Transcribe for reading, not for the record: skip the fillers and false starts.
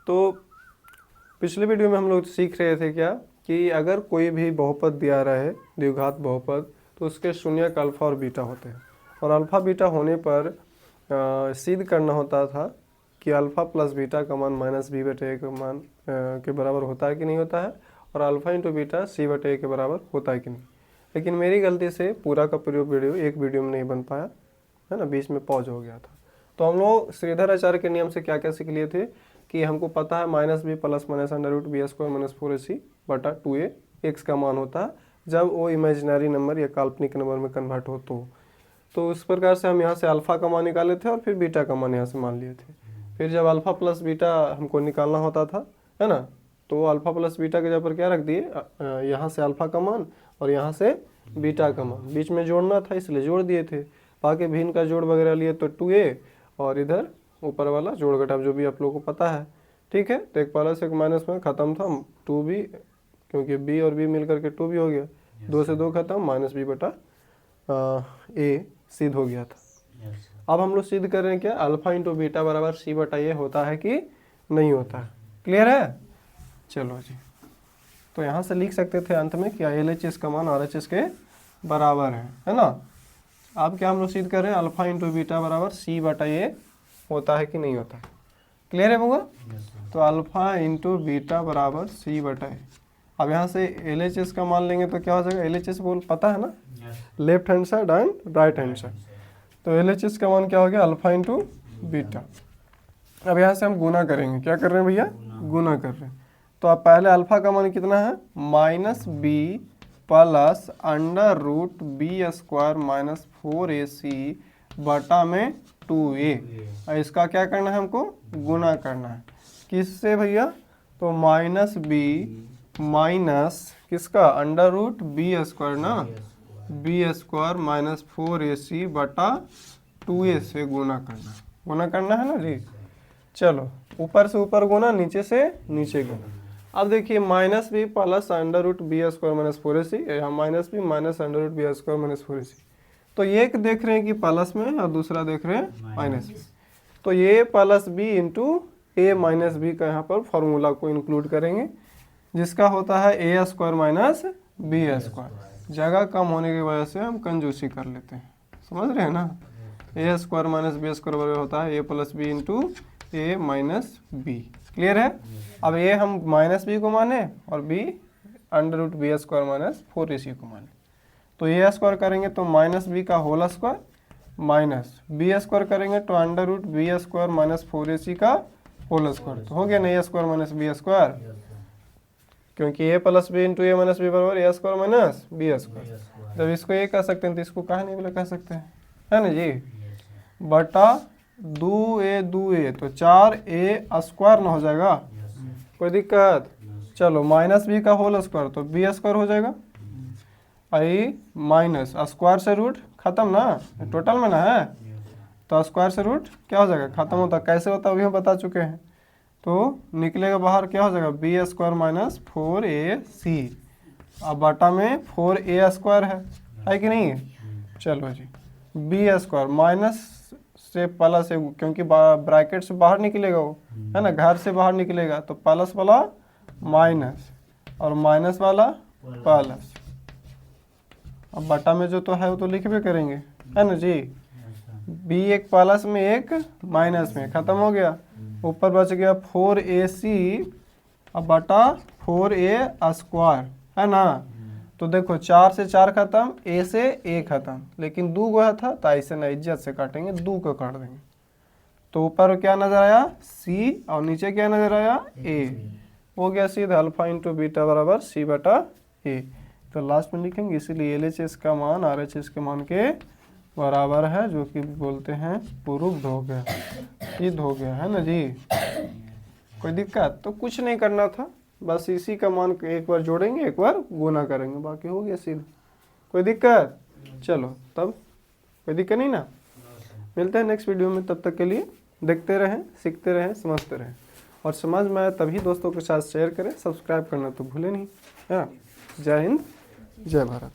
तो पिछले वीडियो में हम लोग सीख रहे थे क्या कि अगर कोई भी बहुपद दिया रहे, द्विघात बहुपद, तो उसके शून्यक अल्फा और बीटा होते हैं। और अल्फा बीटा होने पर सिद्ध करना होता था कि अल्फा प्लस बीटा का मान माइनस बी बटे ए के मान के बराबर होता है कि नहीं होता है, और अल्फा इंटू बीटा सी बटे ए के बराबर होता है कि नहीं। लेकिन मेरी गलती से पूरा का पूरा वीडियो एक वीडियो में नहीं बन पाया है ना, बीच में पॉज हो गया था। तो हम लोग श्रीधर आचार्य के नियम से क्या क्या सीख लिए थे कि हमको पता है minus B plus minus under root B square minus 4ac बटा 2a एक्स का मान होता है जब वो इमेजिनरी नंबर या काल्पनिक नंबर में कन्वर्ट हो तो उस प्रकार से हम यहाँ से अल्फा का मान निकाले थे और फिर बीटा का मान यहाँ से मान लिए थे। फिर जब अल्फा प्लस बीटा हमको निकालना होता था है ना, तो अल्फा प्लस बीटा के जगह पर क्या रख दिए, यहाँ से अल्फा का मान और यहाँ से बीटा का मान, बीच में जोड़ना था इसलिए जोड़ दिए थे। बाकी भिन्न का जोड़ वगैरह लिए तो 2a और इधर ऊपर वाला जोड़ घटाव जो भी आप लोगों को पता है। ठीक है, तो एक प्लस एक माइनस में ख़त्म था 2b, क्योंकि b और b मिल करके 2b हो गया, 2 से 2 खत्म, माइनस b बटा a सिद्ध हो गया था। अब हम लोग सिद्ध कर रहे हैं क्या, अल्फा इंटू बीटा बराबर सी बटा ए होता है कि नहीं होता है। क्लियर है? चलो जी, तो यहाँ से लिख सकते थे अंत में कि LHS का मान RHS के बराबर है ना। अब क्या हम लोग सिद्ध कर रहे हैं, अल्फा इंटू बीटा बराबर सी बटा ए होता है कि नहीं होता। क्लियर है बउआ? तो अल्फा इंटू बीटा बराबर सी बटा ए। अब यहाँ से LHS का मान लेंगे तो क्या हो जाएगा, LHS बोल पता है ना, left hand side and right hand side. तो LHS का मान क्या हो गया, अल्फा इंटू बीटा। अब यहाँ से हम गुना करेंगे, क्या कर रहे हैं भैया, गुना कर रहे हैं। तो अब पहले अल्फा का मान कितना है, minus B plus under root B square minus 4ac बटा में 2a। इसका क्या करना है, हमको गुना करना है। किससे भैया, तो माइनस बी माइनस किसका, अंडर रूट बी स्क्वायर ना, बी स्क्वायर माइनस 4ac बटा 2a से गुना करना है ना जी। चलो ऊपर से ऊपर गुना, नीचे से नीचे गुना। अब देखिए minus B plus under root B square minus 4ac, यहाँ minus B minus under root B square minus 4ac। तो ये एक देख रहे हैं कि प्लस में और दूसरा देख रहे हैं माइनस में। तो ये plus b into a minus b का यहाँ पर फॉर्मूला को इंक्लूड करेंगे, जिसका होता है ए स्क्वायर माइनस बी स्क्वायर। जगह कम होने की वजह से हम कंजूसी कर लेते हैं, समझ रहे हैं ना। A square minus b square बराबर होता है a plus b into a minus b. Clear है? अब ये हम माइनस बी को माने और b under root B square minus 4ac को माने। तो ए स्क्वायर करेंगे तो माइनस बी का whole square minus b square करेंगे तो under root B square minus 4ac का होल स्क्वायर। तो हो गया ना a square minus b square, क्योंकि ए plus b into a minus B बराबर ए स्क्वायर माइनस बी स्क्वायर। जब इसको ए कह सकते हैं तो इसको कहा नहीं बोला कह सकते हैं, है ना जी। बटा 2a तो 4a स्क्वायर ना हो जाएगा, कोई दिक्कत। चलो माइनस बी का होल स्क्वायर तो बी स्क्वायर हो जाएगा, आई माइनस स्क्वायर से रूट खत्म ना, टोटल में ना है तो स्क्वायर से रूट क्या हो जाएगा, खत्म होता। कैसे होता है अभी हम बता चुके हैं। तो निकलेगा बाहर क्या हो जाएगा, बी स्क्वायर माइनस 4ac। अब बटा में 4a स्क्वायर है कि नहीं। चलो जी, बी स्क्वायर माइनस से प्लस है, क्योंकि ब्रैकेट से बाहर निकलेगा वो, है ना, घर से बाहर निकलेगा तो प्लस वाला माइनस और माइनस वाला प्लस। अब बटा में जो तो है वो तो लिख भी करेंगे, है ना जी। बी एक प्लस में एक माइनस में, खत्म हो गया। ऊपर बच गया 4ac अब बटा 4a स्क्वायर, है ना। तो देखो 4 से 4 खत्म, a से a खत्म, लेकिन 2 गया था तो ऐसे ना इज्जत से काटेंगे, 2 को काट देंगे। तो ऊपर क्या नजर आया, c और नीचे क्या नजर आया, a। हो गया सीधा अल्फा इंटू बीटा बराबर c बटा a। तो लास्ट में लिखेंगे, इसीलिए LHS का मान RHS के मान के बराबर है, जो कि बोलते हैं प्रूव्ड हो गया, सिद्ध हो गया, है ना जी। कोई दिक्कत तो कुछ नहीं करना था, बस इसी का मान एक बार जोड़ेंगे एक बार गुना करेंगे, बाकी हो गया सीधा। कोई दिक्कत? चलो तब कोई दिक्कत नहीं ना। मिलते हैं नेक्स्ट वीडियो में, तब तक के लिए देखते रहें, सीखते रहें, समझते रहें। और समझ में आए तभी दोस्तों के साथ शेयर करें, सब्सक्राइब करना तो भूलें नहीं, है ना। जय हिंद, जय भारत।